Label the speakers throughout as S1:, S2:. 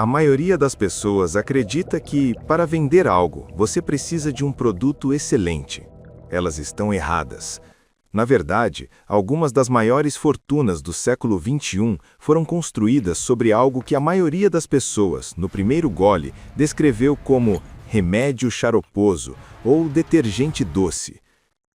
S1: A maioria das pessoas acredita que, para vender algo, você precisa de um produto excelente. Elas estão erradas. Na verdade, algumas das maiores fortunas do século XXI foram construídas sobre algo que a maioria das pessoas, no primeiro gole, descreveu como remédio xaroposo ou detergente doce.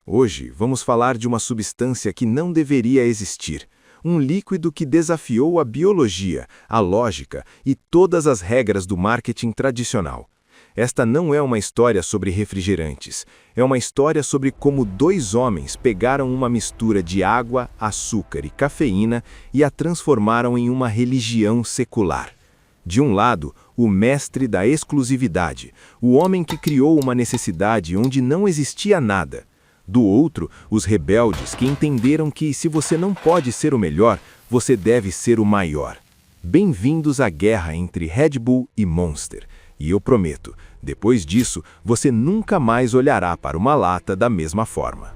S1: Hoje, vamos falar de uma substância que não deveria existir. Um líquido que desafiou a biologia, a lógica e todas as regras do marketing tradicional. Esta não é uma história sobre refrigerantes. É uma história sobre como dois homens pegaram uma mistura de água, açúcar e cafeína e a transformaram em uma religião secular. De um lado, o mestre da exclusividade, o homem que criou uma necessidade onde não existia nada. Do outro, os rebeldes que entenderam que se você não pode ser o melhor, você deve ser o maior. Bem-vindos à guerra entre Red Bull e Monster. E eu prometo, depois disso, você nunca mais olhará para uma lata da mesma forma.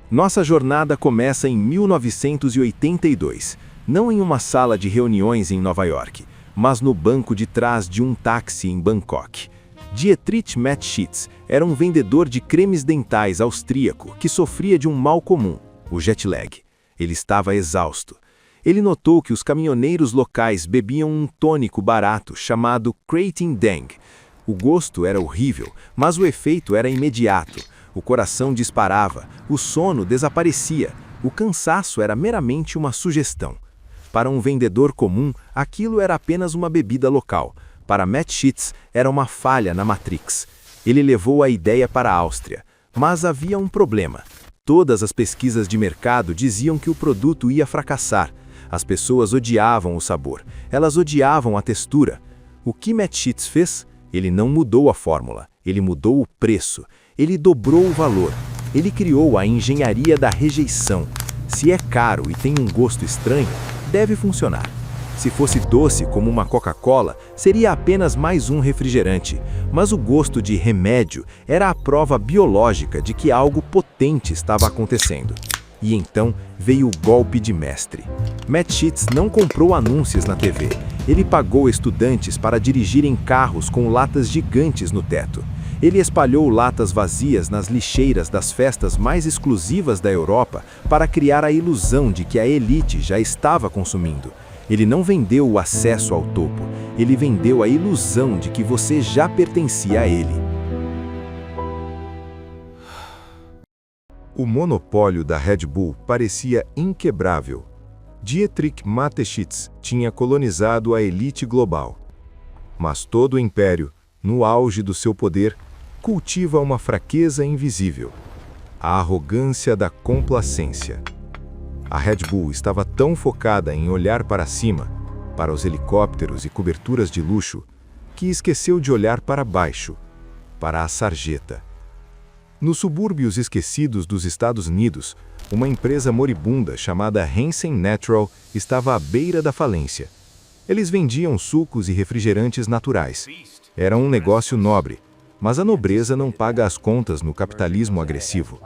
S1: Nossa jornada começa em 1982, não em uma sala de reuniões em Nova York, mas no banco de trás de um táxi em Bangkok. Dietrich Mateschitz era um vendedor de cremes dentais austríaco que sofria de um mal comum, o jet lag. Ele estava exausto. Ele notou que os caminhoneiros locais bebiam um tônico barato chamado Krating Dang. O gosto era horrível, mas o efeito era imediato. O coração disparava, o sono desaparecia, o cansaço era meramente uma sugestão. Para um vendedor comum, aquilo era apenas uma bebida local. Para Mateschitz, era uma falha na Matrix. Ele levou a ideia para a Áustria, mas havia um problema. Todas as pesquisas de mercado diziam que o produto ia fracassar. As pessoas odiavam o sabor, elas odiavam a textura. O que Mateschitz fez? Ele não mudou a fórmula, ele mudou o preço, ele dobrou o valor. Ele criou a engenharia da rejeição. Se é caro e tem um gosto estranho, deve funcionar. Se fosse doce como uma Coca-Cola, seria apenas mais um refrigerante, mas o gosto de remédio era a prova biológica de que algo potente estava acontecendo. E então veio o golpe de mestre. Mateschitz não comprou anúncios na TV, ele pagou estudantes para dirigirem carros com latas gigantes no teto. Ele espalhou latas vazias nas lixeiras das festas mais exclusivas da Europa para criar a ilusão de que a elite já estava consumindo. Ele não vendeu o acesso ao topo, ele vendeu a ilusão de que você já pertencia a ele. O monopólio da Red Bull parecia inquebrável. Dietrich Mateschitz tinha colonizado a elite global. Mas todo o império, no auge do seu poder, cultiva uma fraqueza invisível: a arrogância da complacência. A Red Bull estava tão focada em olhar para cima, para os helicópteros e coberturas de luxo, que esqueceu de olhar para baixo, para a sarjeta. Nos subúrbios esquecidos dos Estados Unidos, uma empresa moribunda chamada Hansen Natural estava à beira da falência. Eles vendiam sucos e refrigerantes naturais. Era um negócio nobre, mas a nobreza não paga as contas no capitalismo agressivo.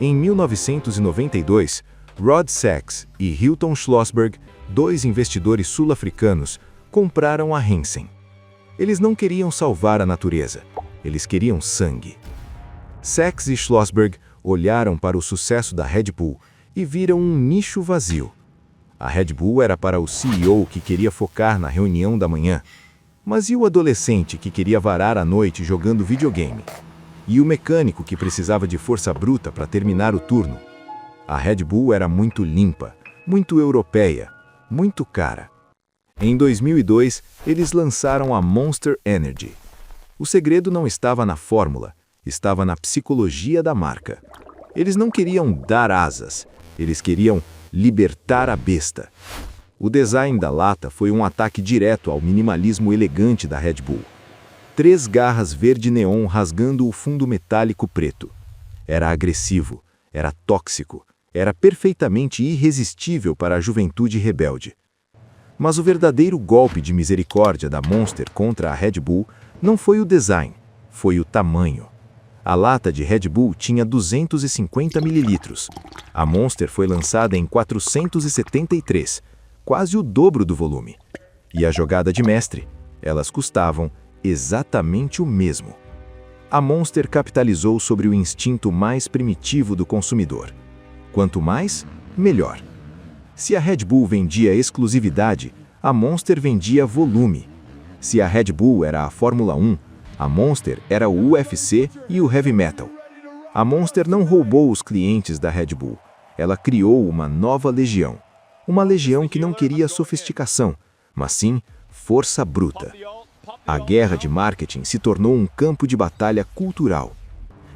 S1: Em 1992, Rod Sachs e Hilton Schlossberg, dois investidores sul-africanos, compraram a Hansen. Eles não queriam salvar a natureza, eles queriam sangue. Sachs e Schlossberg olharam para o sucesso da Red Bull e viram um nicho vazio. A Red Bull era para o CEO que queria focar na reunião da manhã. Mas e o adolescente que queria varar a noite jogando videogame? E o mecânico que precisava de força bruta para terminar o turno? A Red Bull era muito limpa, muito europeia, muito cara. Em 2002, eles lançaram a Monster Energy. O segredo não estava na fórmula, estava na psicologia da marca. Eles não queriam dar asas, eles queriam libertar a besta. O design da lata foi um ataque direto ao minimalismo elegante da Red Bull. 3 garras verde neon rasgando o fundo metálico preto. Era agressivo, era tóxico, era perfeitamente irresistível para a juventude rebelde. Mas o verdadeiro golpe de misericórdia da Monster contra a Red Bull não foi o design, foi o tamanho. A lata de Red Bull tinha 250 ml. A Monster foi lançada em 473, quase o dobro do volume. E a jogada de mestre?
S2: elas custavam exatamente o mesmo. A Monster capitalizou sobre o instinto mais primitivo do consumidor. Quanto mais, melhor. Se a Red Bull vendia exclusividade, a Monster vendia volume. Se a Red Bull era a Fórmula 1, a Monster era o UFC e o Heavy Metal. A Monster não roubou os clientes da Red Bull. Ela criou uma nova legião. Uma legião que não queria sofisticação, mas sim força bruta. A guerra de marketing se tornou um campo de batalha cultural.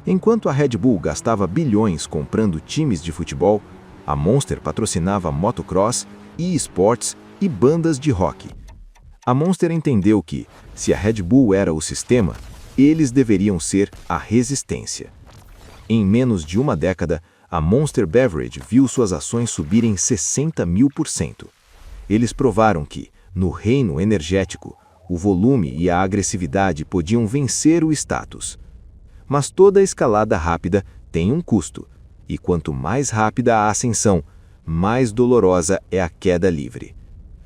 S2: Enquanto a Red Bull gastava bilhões comprando times de futebol, a Monster patrocinava motocross, e-sports e bandas de rock. A Monster entendeu que, se a Red Bull era o sistema, eles deveriam ser a resistência. Em menos de uma década, a Monster Beverage viu suas ações subirem 60.000%. Eles provaram que, no reino energético, o volume e a agressividade podiam vencer o status. Mas toda escalada rápida tem um custo, e quanto mais rápida a ascensão, mais dolorosa é a queda livre.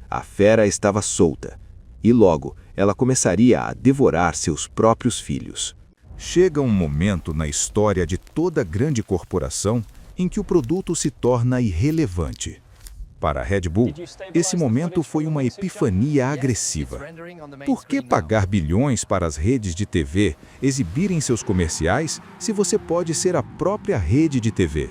S2: A fera estava solta, e logo ela começaria a devorar seus próprios filhos.
S3: Chega um momento na história de toda grande corporação em que o produto se torna irrelevante. Para a Red Bull, esse momento foi uma epifania agressiva. Por que pagar bilhões para as redes de TV exibirem seus comerciais se você pode ser a própria rede de TV?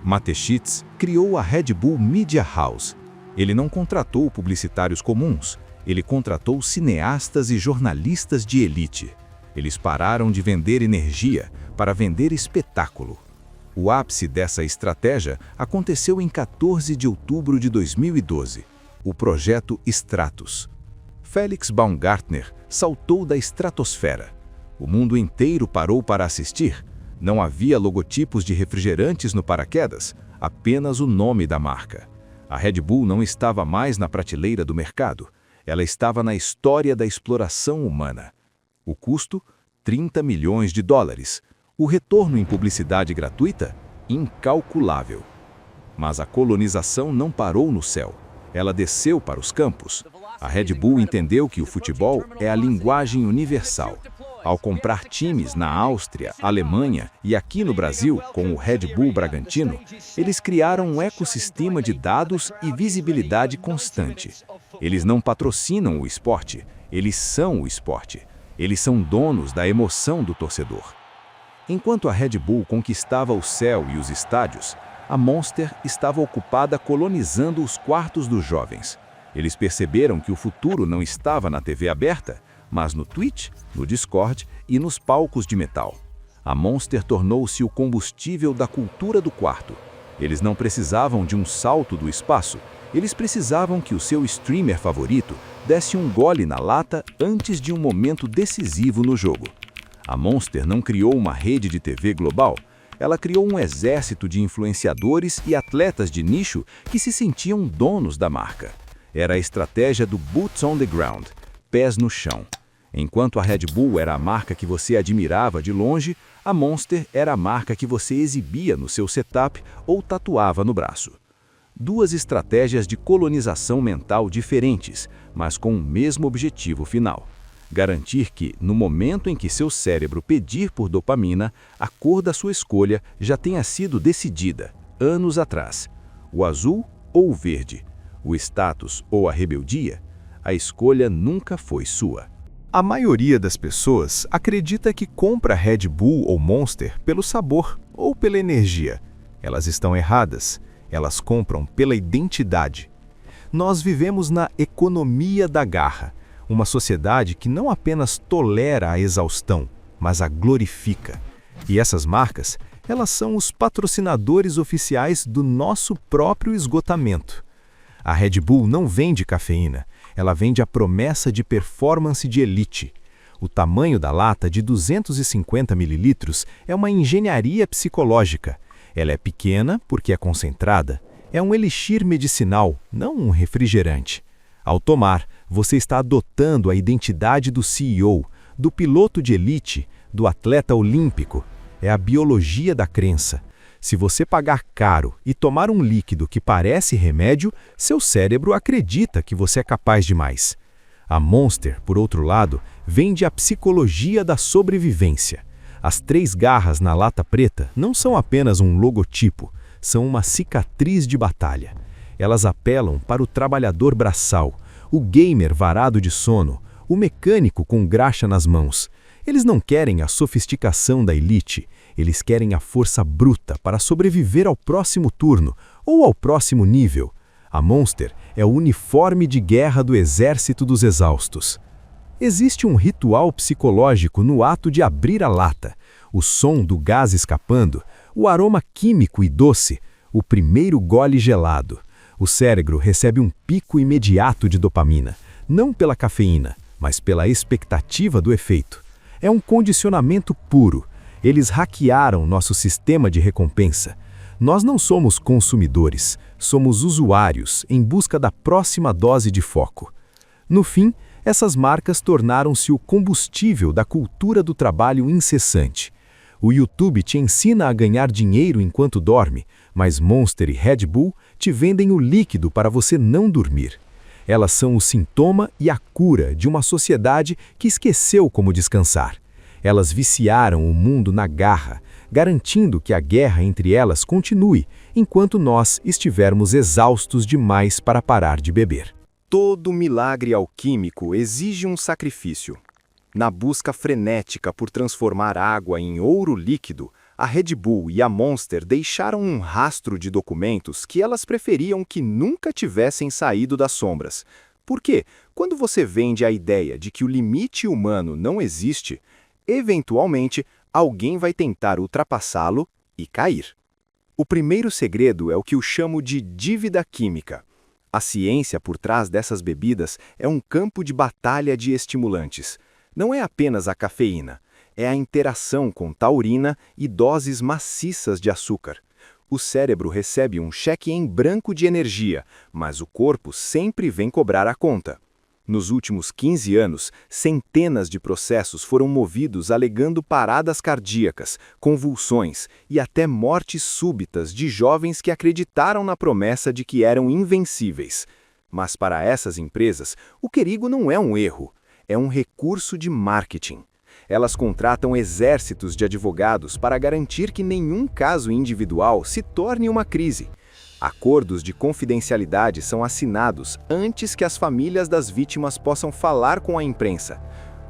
S3: Mateschitz criou a Red Bull Media House. Ele não contratou publicitários comuns, ele contratou cineastas e jornalistas de elite. Eles pararam de vender energia para vender espetáculo. O ápice dessa estratégia aconteceu em 14 de outubro de 2012, o projeto Stratos. Felix Baumgartner saltou da estratosfera. O mundo inteiro parou para assistir. Não havia logotipos de refrigerantes no paraquedas, apenas o nome da marca. A Red Bull não estava mais na prateleira do mercado, ela estava na história da exploração humana. O custo? 30 milhões de dólares. O retorno em publicidade gratuita? Incalculável. Mas a colonização não parou no céu. Ela desceu para os campos. A Red Bull entendeu que o futebol é a linguagem universal. Ao comprar times na Áustria, Alemanha e aqui no Brasil, com o Red Bull Bragantino, eles criaram um ecossistema de dados e visibilidade constante. Eles não patrocinam o esporte, eles são o esporte. Eles são donos da emoção do torcedor. Enquanto a Red Bull conquistava o céu e os estádios, a Monster estava ocupada colonizando os quartos dos jovens. Eles perceberam que o futuro não estava na TV aberta, mas no Twitch, no Discord e nos palcos de metal. A Monster tornou-se o combustível da cultura do quarto. Eles não precisavam de um salto do espaço, eles precisavam que o seu streamer favorito desse um gole na lata antes de um momento decisivo no jogo. A Monster não criou uma rede de TV global, ela criou um exército de influenciadores e atletas de nicho que se sentiam donos da marca. Era a estratégia do boots on the ground, pés no chão. Enquanto a Red Bull era a marca que você admirava de longe, a Monster era a marca que você exibia no seu setup ou tatuava no braço. Duas estratégias de colonização mental diferentes, mas com o mesmo objetivo final. Garantir que, no momento em que seu cérebro pedir por dopamina, a cor da sua escolha já tenha sido decidida, anos atrás. O azul ou o verde, o status ou a rebeldia, a escolha nunca foi sua.
S1: A maioria das pessoas acredita que compra Red Bull ou Monster pelo sabor ou pela energia. Elas estão erradas. Elas compram pela identidade. Nós vivemos na economia da garra, uma sociedade que não apenas tolera a exaustão, mas a glorifica. E essas marcas, elas são os patrocinadores oficiais do nosso próprio esgotamento. A Red Bull não vende cafeína, ela vende a promessa de performance de elite. O tamanho da lata de 250 ml é uma engenharia psicológica. Ela é pequena porque é concentrada. É um elixir medicinal, não um refrigerante. Ao tomar, você está adotando a identidade do CEO, do piloto de elite, do atleta olímpico. É a biologia da crença. Se você pagar caro e tomar um líquido que parece remédio, seu cérebro acredita que você é capaz de mais.
S4: A Monster, por outro lado, vende a psicologia da sobrevivência. As 3 garras na lata preta não são apenas um logotipo, são uma cicatriz de batalha. Elas apelam para o trabalhador braçal, o gamer varado de sono, o mecânico com graxa nas mãos. Eles não querem a sofisticação da elite, eles querem a força bruta para sobreviver ao próximo turno ou ao próximo nível. A Monster é o uniforme de guerra do exército dos exaustos. Existe um ritual psicológico no ato de abrir a lata, o som do gás escapando, o aroma químico e doce, o primeiro gole gelado. O cérebro recebe um pico imediato de dopamina, não pela cafeína, mas pela expectativa do efeito. É um condicionamento puro. Eles hackearam nosso sistema de recompensa. Nós não somos consumidores, somos usuários em busca da próxima dose de foco. No fim, essas marcas tornaram-se o combustível da cultura do trabalho incessante. O YouTube te ensina a ganhar dinheiro enquanto dorme, mas Monster e Red Bull te vendem o líquido para você não dormir. Elas são o sintoma e a cura de uma sociedade que esqueceu como descansar. Elas viciaram o mundo na garra, garantindo que a guerra entre elas continue, enquanto nós estivermos exaustos demais para parar de beber.
S1: Todo milagre alquímico exige um sacrifício. Na busca frenética por transformar água em ouro líquido, a Red Bull e a Monster deixaram um rastro de documentos que elas preferiam que nunca tivessem saído das sombras. Porque, quando você vende a ideia de que o limite humano não existe, eventualmente alguém vai tentar ultrapassá-lo e cair. O primeiro segredo é o que eu chamo de dívida química. A ciência por trás dessas bebidas é um campo de batalha de estimulantes. Não é apenas a cafeína, é a interação com taurina e doses maciças de açúcar. O cérebro recebe um cheque em branco de energia, mas o corpo sempre vem cobrar a conta. Nos últimos 15 anos, centenas de processos foram movidos alegando paradas cardíacas, convulsões e até mortes súbitas de jovens que acreditaram na promessa de que eram invencíveis. Mas para essas empresas, o perigo não é um erro, é um recurso de marketing. Elas contratam exércitos de advogados para garantir que nenhum caso individual se torne uma crise. Acordos de confidencialidade são assinados antes que as famílias das vítimas possam falar com a imprensa.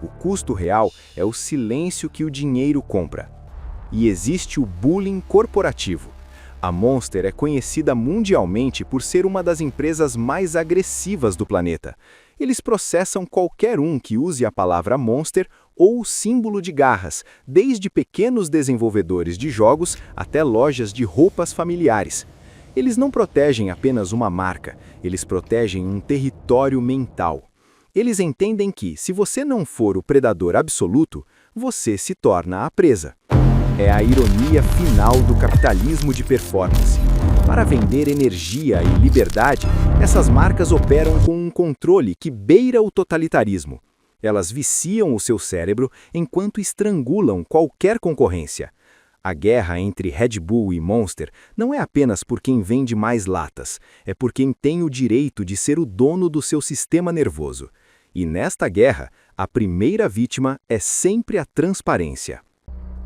S1: O custo real é o silêncio que o dinheiro compra. E existe o bullying corporativo. A Monster é conhecida mundialmente por ser uma das empresas mais agressivas do planeta. Eles processam qualquer um que use a palavra Monster ou o símbolo de garras, desde pequenos desenvolvedores de jogos até lojas de roupas familiares. Eles não protegem apenas uma marca, eles protegem um território mental. Eles entendem que, se você não for o predador absoluto, você se torna a presa. É a ironia final do capitalismo de performance. Para vender energia e liberdade, essas marcas operam com um controle que beira o totalitarismo. Elas viciam o seu cérebro enquanto estrangulam qualquer concorrência. A guerra entre Red Bull e Monster não é apenas por quem vende mais latas, é por quem tem o direito de ser o dono do seu sistema nervoso. E nesta guerra, a primeira vítima é sempre a transparência.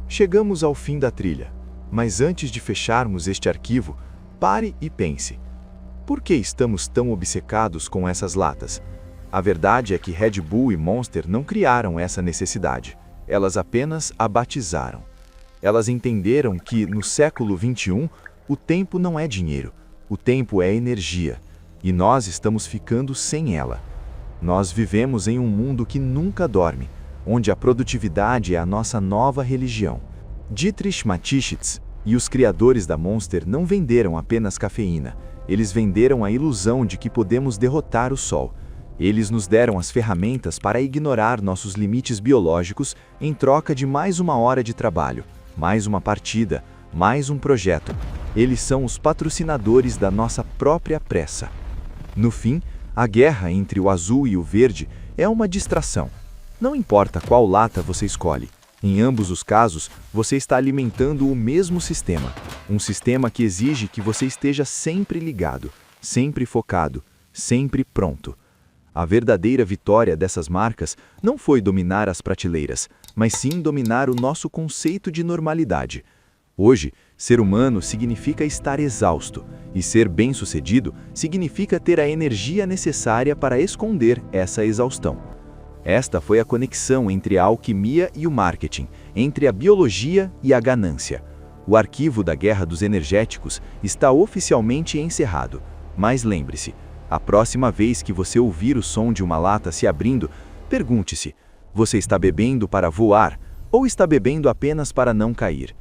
S2: Chegamos ao fim da trilha, mas antes de fecharmos este arquivo, pare e pense. Por que estamos tão obcecados com essas latas? A verdade é que Red Bull e Monster não criaram essa necessidade, elas apenas a batizaram. Elas entenderam que, no século XXI, o tempo não é dinheiro, o tempo é energia, e nós estamos ficando sem ela. Nós vivemos em um mundo que nunca dorme, onde a produtividade é a nossa nova religião. Dietrich Mateschitz e os criadores da Monster não venderam apenas cafeína, eles venderam a ilusão de que podemos derrotar o sol. Eles nos deram as ferramentas para ignorar nossos limites biológicos em troca de mais uma hora de trabalho, mais uma partida, mais um projeto. Eles são os patrocinadores da nossa própria pressa. No fim, a guerra entre o azul e o verde é uma distração. Não importa qual lata você escolhe. Em ambos os casos, você está alimentando o mesmo sistema. Um sistema que exige que você esteja sempre ligado, sempre focado, sempre pronto. A verdadeira vitória dessas marcas não foi dominar as prateleiras, mas sim dominar o nosso conceito de normalidade. Hoje, ser humano significa estar exausto, e ser bem-sucedido significa ter a energia necessária para esconder essa exaustão. Esta foi a conexão entre a alquimia e o marketing, entre a biologia e a ganância. O arquivo da Guerra dos Energéticos está oficialmente encerrado, mas lembre-se, a próxima vez que você ouvir o som de uma lata se abrindo, pergunte-se: você está bebendo para voar ou está bebendo apenas para não cair?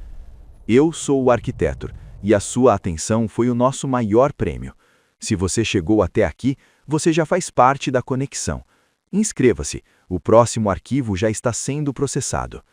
S2: Eu sou o arquiteto, e a sua atenção foi o nosso maior prêmio. Se você chegou até aqui, você já faz parte da conexão. Inscreva-se, o próximo arquivo já está sendo processado.